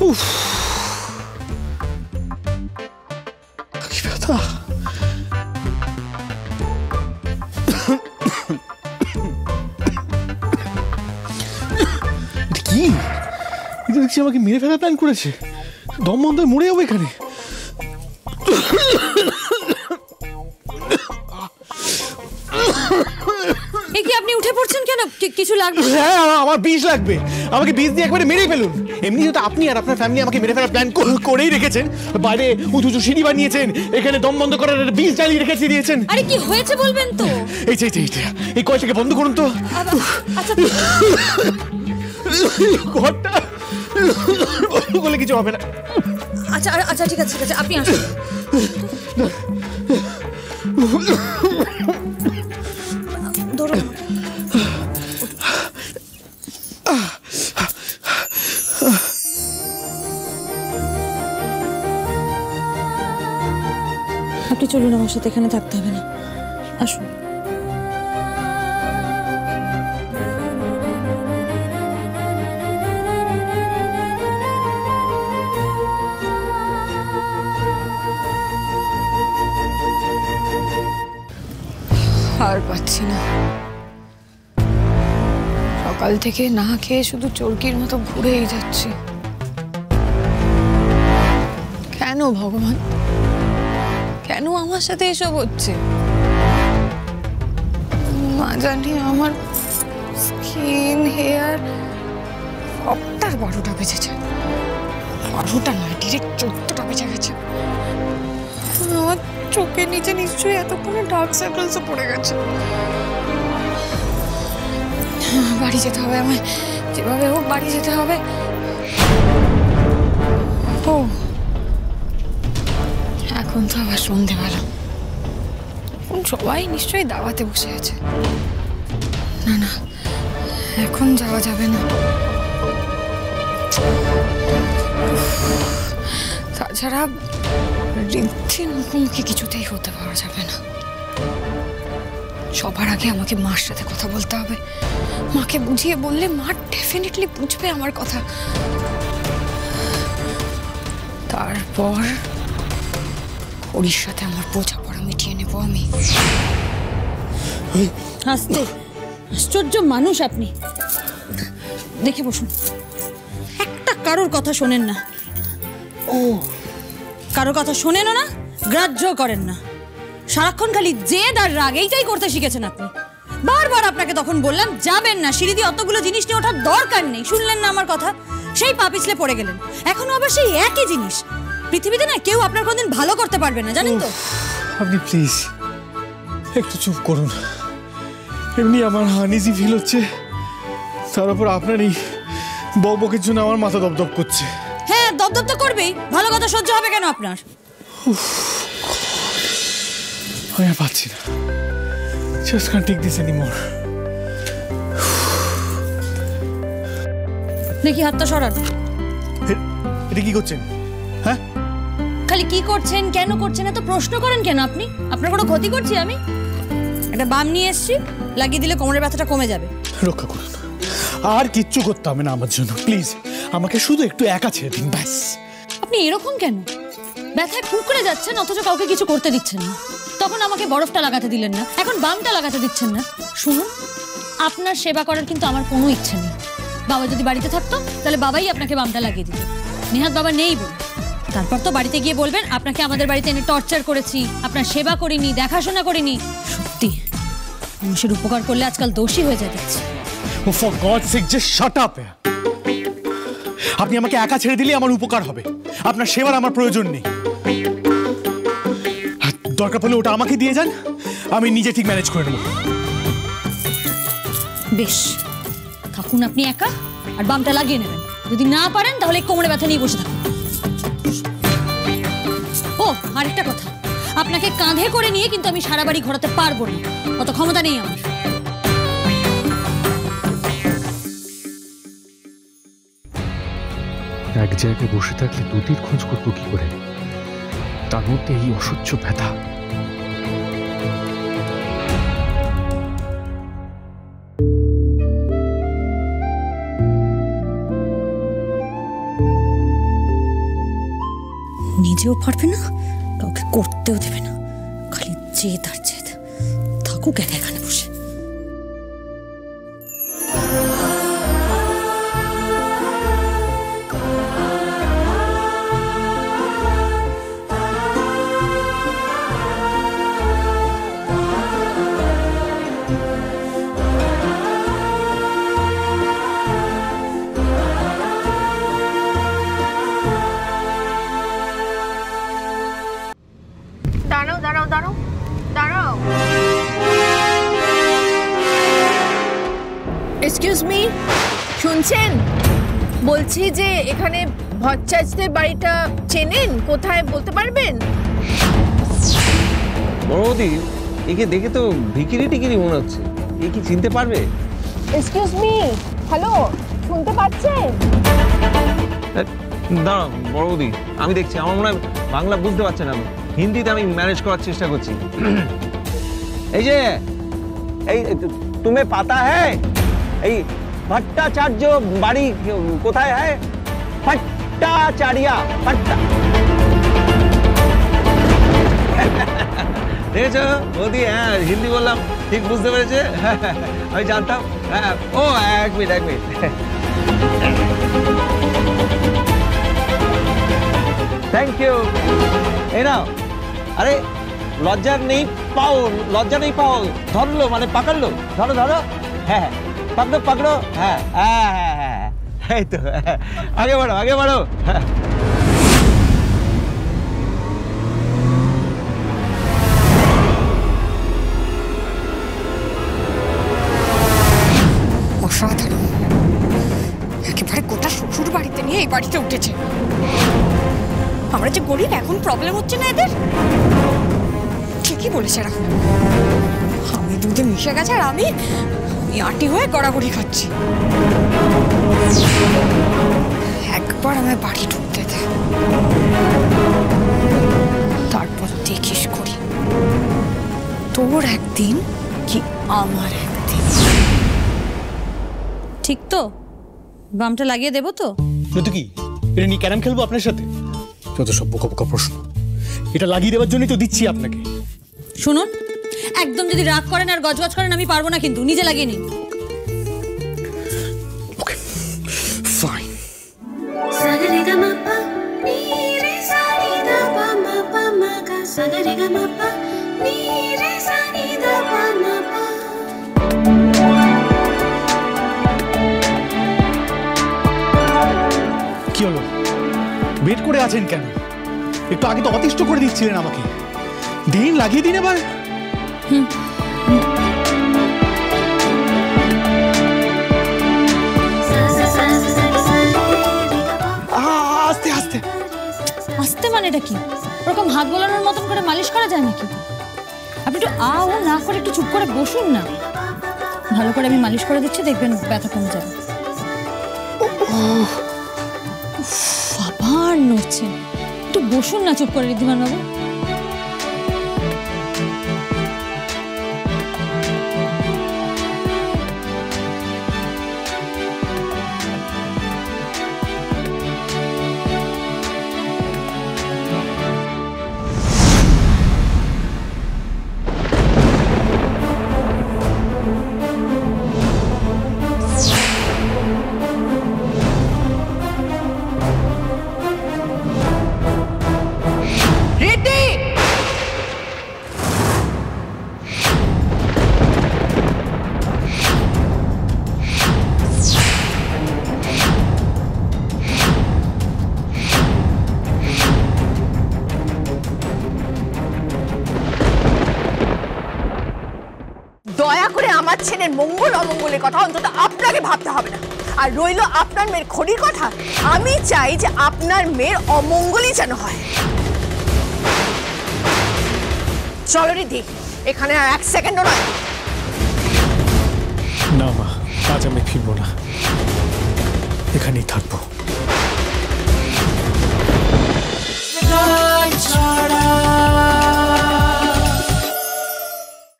উফ, কি ব্যথা। কি দেখছি আমাকে মেরে ফেলার প্ল্যান করেছে। দম বন্ধ হয়ে মরে যাবো এখানে। কি আপনি উঠে পড়ছেন কেন? কিছু লাগবে? হ্যাঁ, আমার বিষ লাগবে। আমাকে বিষ দিয়ে একবারে মেরেই ফেলুন। এমনি তো আপনি আর আপনার ফ্যামিলি আমাকে মেরে ফেলার প্ল্যান করেই রেখেছেন। বাইরে উঁচু উঁচু সিঁড়ি বানিয়েছেন, এখানে দম বন্ধ করার বিষ জ্বালিয়ে রেখে দিয়েছেন। আরে কি হয়েছে বলবেন তো? এই কয়টাকে বন্ধ করুন তো। আচ্ছা ঘরটা বন্ধ করলে কিছু হবে না। আচ্ছা আচ্ছা ঠিক আছে আপনি আসুন। ধরুন। আপনি চলুন, আমার সাথে এখানে থাকতে হবে না, আসুন। আর পাচ্ছি না, সকাল থেকে না খেয়ে শুধু চরকির মতো ঘুরেই যাচ্ছি। কেন ভগবান, কেন আমার সাথে এসব হচ্ছে? মা জানি আমার স্কিন, হেয়ার সবটার 12টা বেজেছে। 12টা নয়, ডিরেক্ট 14টা বেজে গেছে। আমার চোখের নিচে নিশ্চয়ই এতক্ষণে ডার্ক সার্কেলসও পড়ে গেছে। বাড়ি যেতে হবে আমায়, যেভাবে হোক বাড়ি যেতে হবে। ও এখন তো আবার সন্ধেবেলা, এখন সবাই নিশ্চয়ই দাওয়াতে বসে আছে। না না, এখন যাওয়া যাবে না। তাছাড়া ঋদ্ধির মুখোমুখি কিছুতেই হতে পারা যাবে না। সবার আগে আমাকে মার সাথে কথা বলতে হবে। মাকে বুঝিয়ে বললে মা ডেফিনেটলি বুঝবে আমার কথা। তারপর ওর সাথে আমার বোঝাপড়া মিটিয়ে নেব আমি। আস্তে, আশ্চর্য মানুষ আপনি। দেখে বসুন, একটা কারোর কথা শোনেন না। ও কারোর কথা শোনেনও না, গ্রাহ্য করেন না। সারাক্ষণ খালি জেদ আর রাগ, এইটাই করতে শিখেছেন আপনি। বারবার আপনাকে তখন বললাম যাবেন না, সিঁড়ি দিয়ে অতগুলো জিনিস নিয়ে ওঠার দরকার নেই, শুনলেন না আমার কথা। সেই পা পিছলে পড়ে গেলেন। এখনো আবার সেই একই জিনিস। পৃথিবীতে না কেউ আপনার কোনদিন ভালো করতে পারবে না, জানেন তো? আপনি প্লিজ একটু চুপ করুন। এমনি আমার আনইজি ফিল হচ্ছে, তার উপর আপনার এই বকবকের জন্য আমার মাথা দপদপ করছে। হ্যাঁ, দপদপ তো করবেই। ভালো কথা সহ্য হবে কেন আপনার? আমি আর পাচ্ছি না। Just can't take this anymore. দেখি হাতটা সরান। এটা কি করছেন? হ্যাঁ, খালি কি করছেন, কেন করছেন এত প্রশ্ন করেন কেন আপনি? আপনার কোনো ক্ষতি করছি আমি? একটা বাম নিয়ে এসেছি, লাগিয়ে দিলে কোমরের ব্যথাটা কমে যাবে। রক্ষা করুন, আর কিচ্ছু করতে হবে না আমার জন্য। প্লিজ আমাকে শুধু একটু একা ছেড়ে দিন, ব্যাস। আপনি এরকম কেন? ব্যথায় কুঁকড়ে যাচ্ছেন অথচ কাউকে কিছু করতে দিচ্ছেন না। তখন আমাকে বরফটা লাগাতে দিলেন না, এখন বামটা লাগাতে দিচ্ছেন না। শুনুন, আপনার সেবা করার কিন্তু আমার কোনো ইচ্ছে নেই। বাবা যদি বাড়িতে থাকতো তাহলে বাবাই আপনাকে বামটা লাগিয়ে দিত। নেহাত বাবা নেই বল, তারপর তো বাড়িতে গিয়ে বলবেন আপনাকে আমাদের বাড়িতে এনে টর্চার করেছি, আপনার সেবা করিনি, দেখাশোনা করিনি। সত্যি মানুষের উপকার করলে আজকাল দোষী হয়ে যায় দেখছি। For God's sake, just shut up. আপনি আমাকে একা ছেড়ে দিলে আমার উপকার হবে, আপনার সেবার আমার প্রয়োজন নেই। দরকার পড়লে ওটা আমাকে দিয়ে যান, আমি নিজে ঠিক ম্যানেজ করে নেব। বেশ, থাকুন আপনি একা, আর বামটা লাগিয়ে নেবেন। যদি না পারেন তাহলে কোমরে ব্যথা নিয়ে বসে থাকুন। ও আরেকটা কথা, আপনাকে কাঁধে করে নিয়ে কিন্তু আমি সারা বাড়ি ঘোরাতে পারবো না, অত ক্ষমতা নেই আমার। এক জায়গায় বসে থাকলে দুটির খোঁজ করবো কি করে, তার মধ্যে এই অসহ্য ব্যথা। নিজেও পারবে না, কাউকে করতেও দেবে না। খালি জেদ আর জেদ, থাকুক একা এখানে বসে। দাঁড়াও দাঁড়াও দাঁড়াও দাঁড়াও। এক্সকিউজ মি, শুনছেন? বলছি যে এখানে ভট্টাচার্যদের বাড়িটা চেনেন? কোথায় বলতে পারবেন? বড়দি, একে দেখে তো ভিকিরি টিকিরি মনে হচ্ছে, এ কি চিনতে পারবে? এক্সকিউজ মি, হ্যালো, শুনতে পাচ্ছেন? দাঁড়াও বড়দি, আমি দেখছি। আমার মনে হয় বাংলা বুঝতে পারছে না, হিন্দিতে আমি ম্যানেজ করার চেষ্টা করছি। এই যে, এই তুমি পাতা হ্যাঁ, এই ভট্টাচার্য বাড়ি কোথায় হ্যাঁ? ভট্টাচার্যা, ভট্টা। দেখেছো বৌদি? হ্যাঁ, হিন্দি বললাম, ঠিক বুঝতে পেরেছে। আমি জানতাম। হ্যাঁ, ও এক মিনিট এক মিনিট। Thank you. এই নাও। আরে লজ্জা নেই পাও, লজ্জা নেই পাও, ধরলো মানে পাকড়লো, ধরো ধরো। হ্যাঁ হ্যাঁ, পাকড়ো পাকড়ো। হ্যাঁ হ্যাঁ হ্যাঁ হ্যাঁ, এই তো। আগে বাড়ো আগে বাড়ো। হ্যাঁ, অসাধারণ, একেবারে গোটা শ্বশুর বাড়িতে নিয়ে এই বাড়িতে উঠেছে। আমরা যে গরিব, এখন প্রবলেম হচ্ছে না এদের। ঠিকই বলেছে এরা, আমি দুধে মিশে গেছে আর আমি আটি হয়ে গড়াগড়ি খাচ্ছি। একবার আমায় বাড়ি ঢুকতে দে, তারপর দেখিস করি তোর একদিন কি আমার একদিন। ঠিক তো? বামটা লাগিয়ে দেবো তো? নয়তো কি এটা নিয়ে ক্যারাম খেলবো আপনার সাথে? যত সব বোকা বোকা প্রশ্ন। এটা লাগিয়ে দেওয়ার জন্যই তো দিচ্ছি আপনাকে। শুনুন, একদম যদি রাগ করেন আর গজগজ করেন আমি পারবো না, কিন্তু নিজে লাগিয়ে নিন। Okay fine. কি হলো, ওয়েট করে আছেন কেন? একটু আগে তো অতিষ্ঠ করে দিচ্ছিলেন আমাকে। দিন লাগিয়ে দিন এবার। আস্তে আস্তে আস্তে মানে এটা কি? ওরকম হাত বোলানোর মতন করে মালিশ করা যায় নাকি? আপনি একটু আ ও না করে একটু চুপ করে বসুন না। ভালো করে আমি মালিশ করে দিচ্ছি, দেখবেন ব্যথা কমে যাবে। আবার নড়ছেন, একটু বসুন না চুপ করে ঋদ্ধিমান বাবু। দয়া করে আমার ছেলের মঙ্গল অমঙ্গলের কথা অন্তত আপনাকে ভাবতে হবে না। আর রইল আপনার মেয়ের খড়ির কথা, আমি চাই যে আপনার মেয়ের অমঙ্গলই যেন হয়। চলো রিদ্ধি, এখানে আর এক সেকেন্ডও নয়। না মা, আজ আমি ফিরবো না, এখানেই থাকবো।